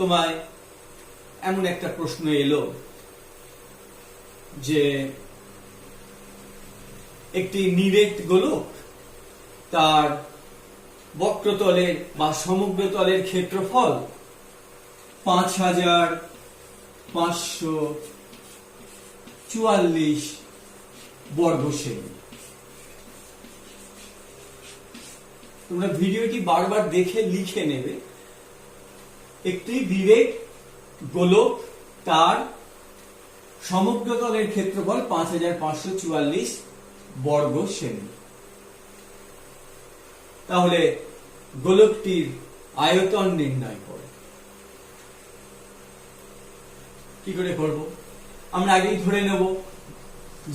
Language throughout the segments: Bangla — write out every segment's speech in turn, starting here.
তোমায় এমন একটা প্রশ্ন এলো যে একটি নিরেট গোলক তার বক্রতলের বা সমগ্রতলের ক্ষেত্রফল 5544 বর্গ সেমি। তোমরা ভিডিওটি বারবার দেখে লিখে নেবে। একটি নিরেট গোলক তার সমগ্রতলের ক্ষেত্রফল 5544 বর্গ সেমি। তাহলে গোলকটির আয়তন নির্ণয় করো। কি করে করব? আমরা আগেই ধরে নেব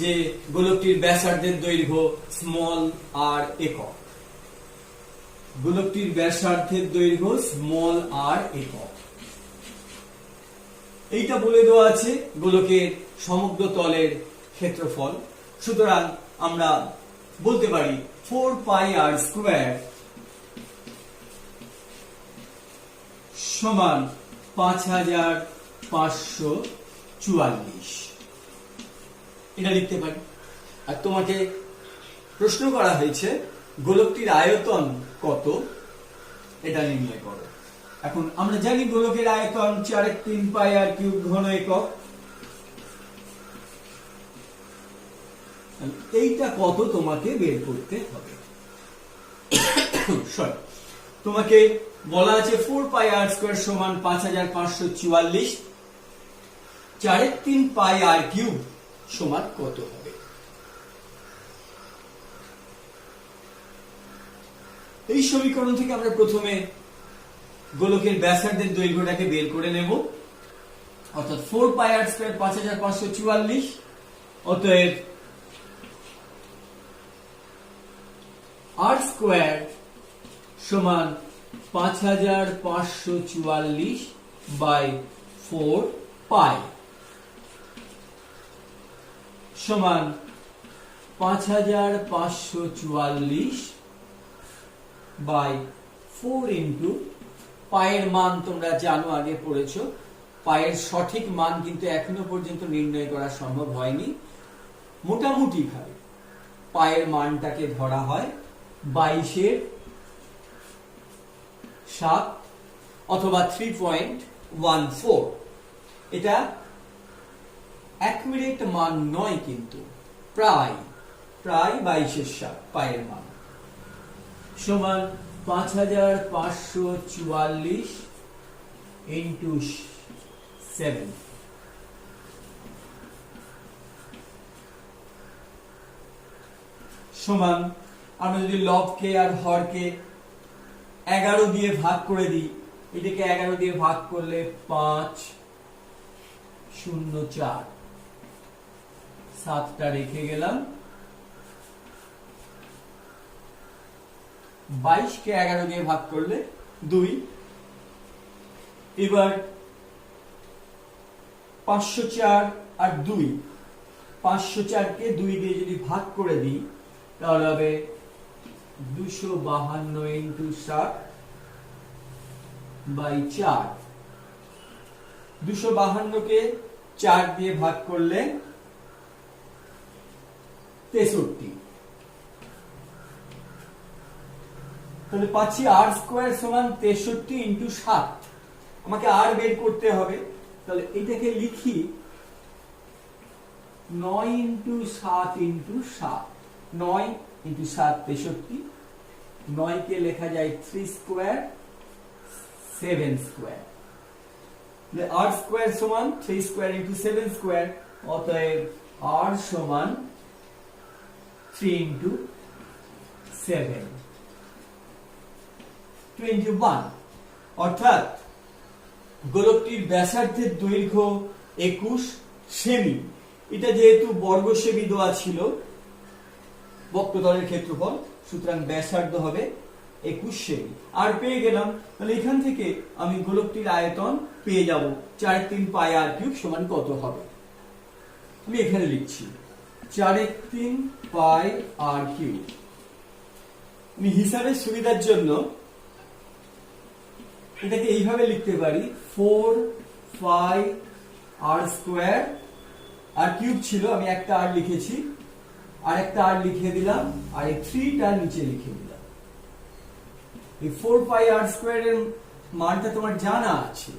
যে গোলকটির ব্যাসার্ধের দৈর্ঘ্য স্মল আর একক। গোলকটির ব্যাসার্ধের দৈর্ঘ্য স্মল আর একক, এইটা বলে দেওয়া আছে গোলকের সমগ্র তলের ক্ষেত্রফল। সুতরাং আমরা বলতে পারি 4πr² সমান 5544। এটা লিখতে পারি। আর তোমাকে প্রশ্ন করা হয়েছে গোলকটির আয়তন কত, এটা নির্ণয় করো। এখন আমরা জানি গোলকের আয়তন 4√3πr³ ঘন একক। এইটা কত তোমাকে বের করতে হবে। তোমাকে বলা আছে 4πr² সমান 5544, 4√3πr³ সমান কত হবে। এই সমীকরণ থেকে আমরা প্রথমে গোলকের ব্যাসার্ধের দৈর্ঘ্যটাকে বের করে নেব। অর্থাৎ 4πr² 5544, অতএব r² সমান 5544/4π সমান 5544/4 ইন্টু পায়ের মান তোমরা জানো, আগে পড়েছো। পায়ের সঠিক মান কিন্তু এখনো পর্যন্ত নির্ণয় করা সম্ভব হয়নি। মোটামুটি ভাবে পায়ের মানটাকে ধরা হয় 22/7 অথবা 3.14। এটা অ্যাকুরেট মান নয়, কিন্তু প্রায় 22/7 পায়ের মান সমান 5544 ইন্টু 7 সমান, আমরা যদি লবকে আর হরকে 11 দিয়ে ভাগ করে দিই, এটাকে 11 দিয়ে ভাগ করলে 504, 7টা রেখে গেলাম। 22কে 11 দিয়ে ভাগ করলে 2। এবার 504 আর 2, 504কে 2 দিয়ে যদি ভাগ করে দিই তাহলে হবে 252 ইন্টু 7/4। 252কে 4 দিয়ে ভাগ করলে 63। তাহলে পাচ্ছি r² সমান 63 ইন্টু 7। আমাকে আর বের করতে হবে, তাহলে এটাকে লিখি 9 ইন্টু 7 ইন্টু 7। 9 ইন্টু 7 63। 9 কে লেখা যায় 3² 7²। r² সমান 3² ইন্টু 7², অতএব r সমান 3 ইন্টু 7 21। অর্থাৎ গোলকটির ব্যাসার্ধের দৈর্ঘ্য 21 সেমি। এটা যেহেতু বর্গ সেমি দেওয়া ছিল বক্রতলের ক্ষেত্রফল, সুতরাং ব্যাসার্ধ হবে 21 সেমি। আর পেয়ে গেলাম, তাহলে এখান থেকে আমি গোলকটির আয়তন পেয়ে যাব 4√3πr³ সমান কত হবে। আমি এখানে লিখছি 4√3πr³। আমি হিসাবের সুবিধার জন্য এটাকে এইভাবে লিখতে পারি 4πr² আর কিউব ছিল, আমি একটা আর লিখেছি, আর একটা আর লিখে দিলাম, আর এই 3টা নিচে লিখে দিলাম। এই 4πr² এর মানটা তোমার জানা আছে,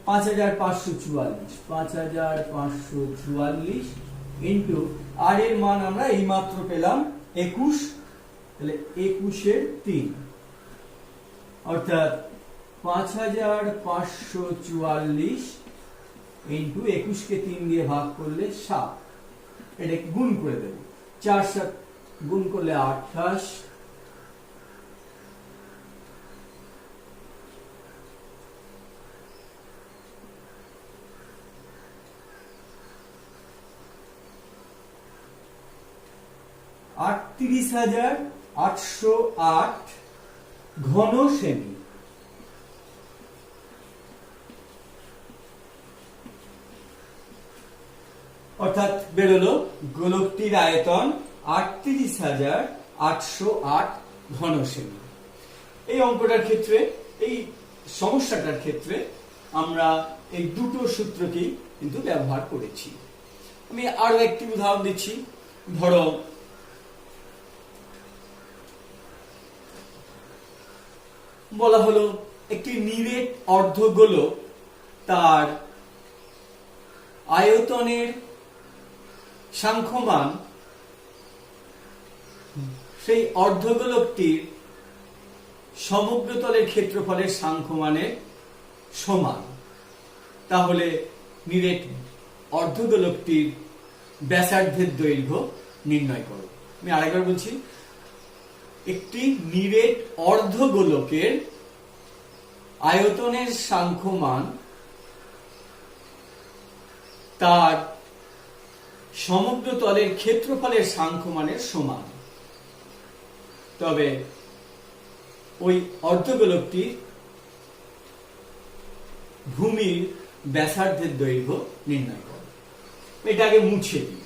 5544 ইন্টু আর এর মান আমরা এইমাত্র পেলাম 21, তাহলে 21/3 অর্থাৎ 5544 ইন্টু 21কে 3 দিয়ে ভাগ করলে 7, এটা গুণ করে দেব, 4 7 গুণ করলে 28, (38,808) ঘন সেমি। অর্থাৎ বেরোলো গোলকটির আয়তন 38,808 ঘন সেমি। এই অঙ্কটার ক্ষেত্রে, এই সমস্যাটার ক্ষেত্রে আমরা এই দুটো সূত্রকেই কিন্তু ব্যবহার করেছি। আমি আরো একটি উদাহরণ দিচ্ছি। ধরো বলা হলো একটি নিরেট অর্ধগোলক, তার আয়তনের সাংখ্যমান সেই অর্ধগোলকটির সমগ্রতলের ক্ষেত্রফলের সাংখ্যমানের সমান। তাহলে নিরেট অর্ধগোলকটির ব্যাসার্ধের দৈর্ঘ্য নির্ণয় করো। আমি আরেকবার বলছি, একটি নিরেট অর্ধগোলকের আয়তনের সাংখ্যমান তার সমগ্র তলের ক্ষেত্রফলের সাংখ্যমানের সমান। তবে ওই অর্ধগোলকটির ভূমির ব্যাসার্ধের দৈর্ঘ্য নির্ণয় করো। এটা আগে মুছে দিই।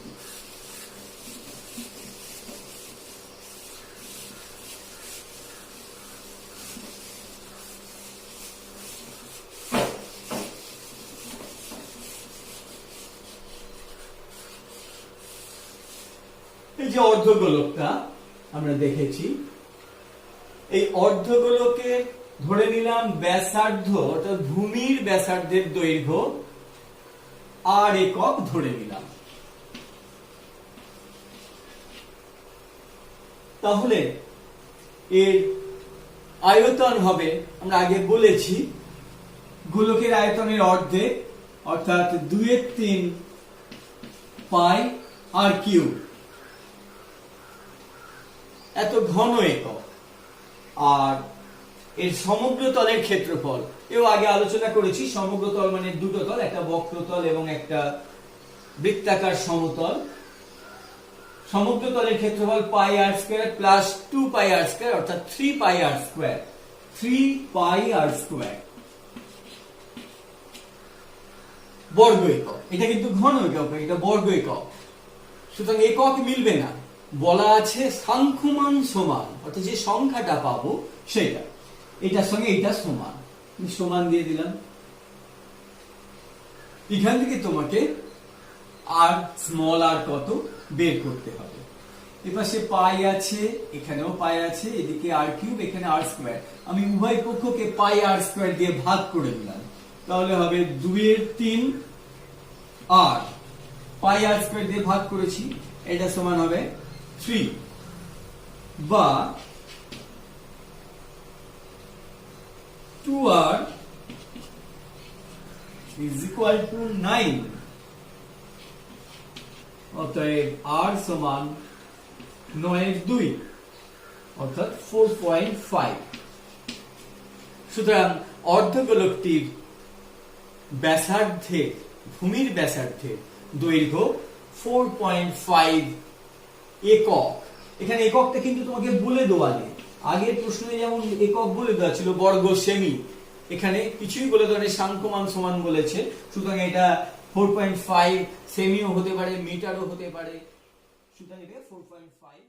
এই যে অর্ধগোলকটা আমরা দেখেছি, এই অর্ধগোলকে ধরে নিলাম ব্যাসার্ধ অর্থাৎ ভূমির ব্যাসার্ধের দৈর্ঘ্য আর একক ধরে নিলাম। তাহলে এর আয়তন হবে, আমরা আগে বলেছি, গোলকের আয়তনের অর্ধেক অর্থাৎ 2/3 পাই আর কিউব, এত ঘন একক। আর এর সমগ্র তলের ক্ষেত্রফল এও আগে আলোচনা করেছি। সমগ্র তল মানে দুটো তল, একটা বক্রতল এবং একটা বৃত্তাকার সমতল। সমগ্র তলের ক্ষেত্রফল πr² প্লাস 2πr² অর্থাৎ 3πr², 3πr² বর্গ একক। এটা কিন্তু ঘন একক, এটা বর্গ একক, সুতরাং একক মিলবে না। বলা আছে সাংখ্যমান সমান, অর্থাৎ যে সংখ্যাটা পাবো সেটা, এটার সঙ্গে এটা সমান, সমান দিয়ে দিলাম। এখান থেকে তোমাকে আর স্মল আর কত বের করতে হবে। এপাশে পাই আছে, এখানেও পাই আছে, এদিকে আর কিউব, এখানে r²। আমি উভয় পক্ষকে πr² দিয়ে ভাগ করে দিলাম, তাহলে হবে 2/3 আর πr² দিয়ে ভাগ করেছি, এটা সমান হবে 3, বা 2r is equal to 9। অতএব r সমান 9/2 অর্থাৎ 4.5। সুতরাং অর্ধগোলকটির ব্যাসার্ধের, ভূমির ব্যাসার্ধের দৈর্ঘ্য 4.5 একক। এখানে এককটা কিন্তু তোমাকে বলে দেওয়া নেই। আগের প্রশ্নে যেমন একক বলে দেওয়া ছিল বর্গ সেমি, এখানে কিছুই বলে দেওয়া নেই, সাংখ্যমান সমান বলেছে। সুতরাং এটা 4.5 সেমিও হতে পারে, মিটারও হতে পারে, সুতরাং এটা 4.5